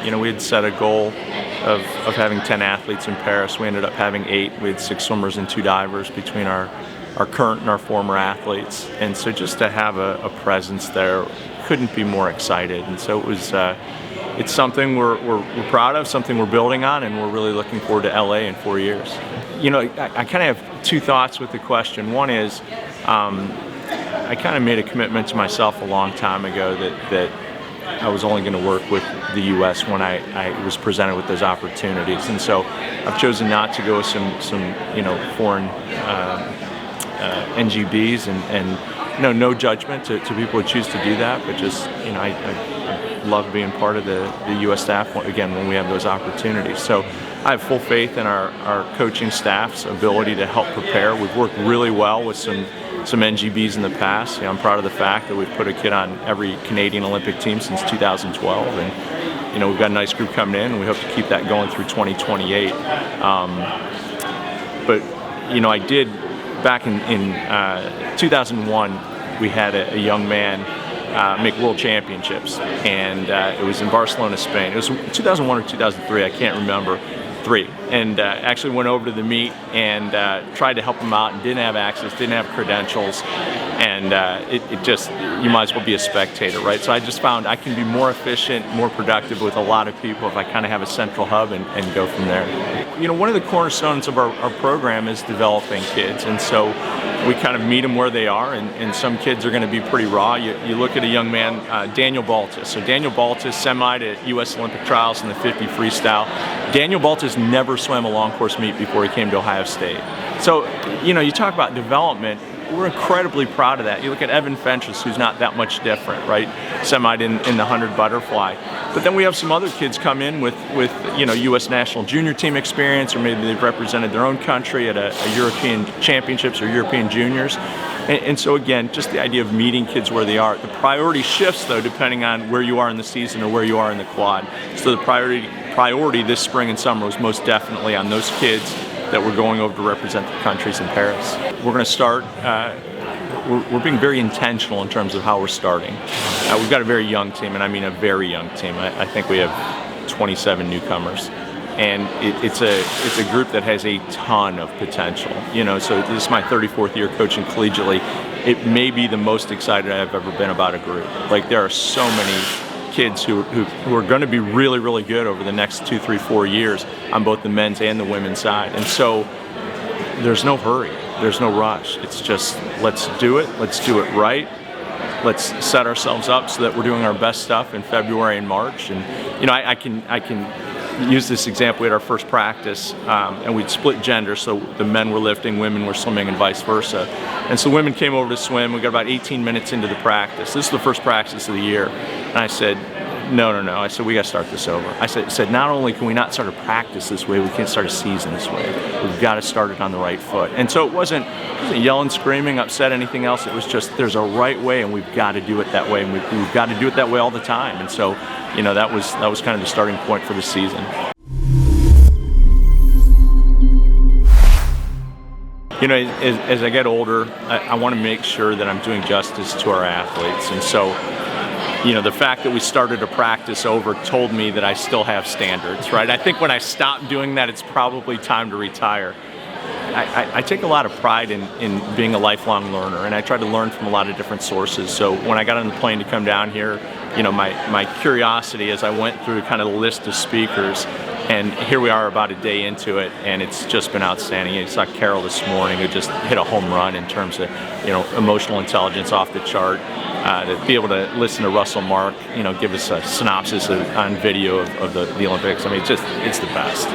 You know, we had set a goal of having 10 athletes in Paris. We ended up having 8. We had 6 swimmers and 2 divers between our current and our former athletes. And so just to have a presence there, couldn't be more excited. And so it was, it's something we're proud of, something we're building on, and we're really looking forward to LA in 4 years. You know, I kind of have 2 thoughts with the question. One is, I kind of made a commitment to myself a long time ago that I was only going to work with the U.S. when I was presented with those opportunities, and so I've chosen not to go with some foreign NGBs, and no judgment to people who choose to do that, but just I love being part of the U.S. staff again when we have those opportunities. So I have full faith in our coaching staff's ability to help prepare. We've worked really well with some NGBs in the past. I'm proud of the fact that we've put a kid on every Canadian Olympic team since 2012, and we've got a nice group coming in, and we hope to keep that going through 2028. But I did back in 2001. We had a young man make world championships, and it was in Barcelona, Spain. It was 2001 or 2003. I can't remember. 3, and actually went over to the meet and tried to help him out, and didn't have access, didn't have credentials, and it just, you might as well be a spectator, right? So I just found I can be more efficient, more productive with a lot of people if I kind of have a central hub and go from there. One of the cornerstones of our program is developing kids, and so we kind of meet them where they are, and some kids are going to be pretty raw. You look at a young man, Daniel Baltus. So Daniel Baltus semied at U.S. Olympic trials in the 50 freestyle. Daniel Baltus never swam a long course meet before he came to Ohio State. So, you talk about development, we're incredibly proud of that. You look at Evan Fentress, who's not that much different, right? Semied in the 100 butterfly. But then we have some other kids come in with U.S. national junior team experience, or maybe they've represented their own country at a European championships or European juniors. And so again, just the idea of meeting kids where they are. The priority shifts though, depending on where you are in the season or where you are in the quad. So the priority this spring and summer was most definitely on those kids that we're going over to represent the countries in Paris. We're going to start, we're being very intentional in terms of how we're starting. We've got a very young team, and I mean a very young team. I think we have 27 newcomers. And it's a group that has a ton of potential. So this is my 34th year coaching collegiately. It may be the most excited I've ever been about a group. Like, there are so many kids who are going to be really, really good over the next 2, 3, 4 years on both the men's and the women's side. And so there's no hurry, there's no rush. It's just, let's do it right. Let's set ourselves up so that we're doing our best stuff in February and March. And I can use this example. We had our first practice, and we'd split gender, so the men were lifting, women were swimming, and vice versa. And so women came over to swim. We got about 18 minutes into the practice. This is the first practice of the year. And I said, no. I said, we got to start this over. I said, not only can we not start a practice this way, we can't start a season this way. We've got to start it on the right foot. And so it wasn't yelling, screaming, upset, anything else. It was just, there's a right way, and we've got to do it that way, and we've got to do it that way all the time. And so, that was kind of the starting point for the season. As I get older, I want to make sure that I'm doing justice to our athletes. And so, the fact that we started a practice over told me that I still have standards, right? I think when I stop doing that, it's probably time to retire. I take a lot of pride in being a lifelong learner, and I try to learn from a lot of different sources. So when I got on the plane to come down here, my curiosity as I went through kind of the list of speakers, and here we are about a day into it, and it's just been outstanding. You saw Carol this morning, who just hit a home run in terms of emotional intelligence off the chart. To be able to listen to Russell Mark, give us a synopsis on video of the Olympics. I mean, it's the best.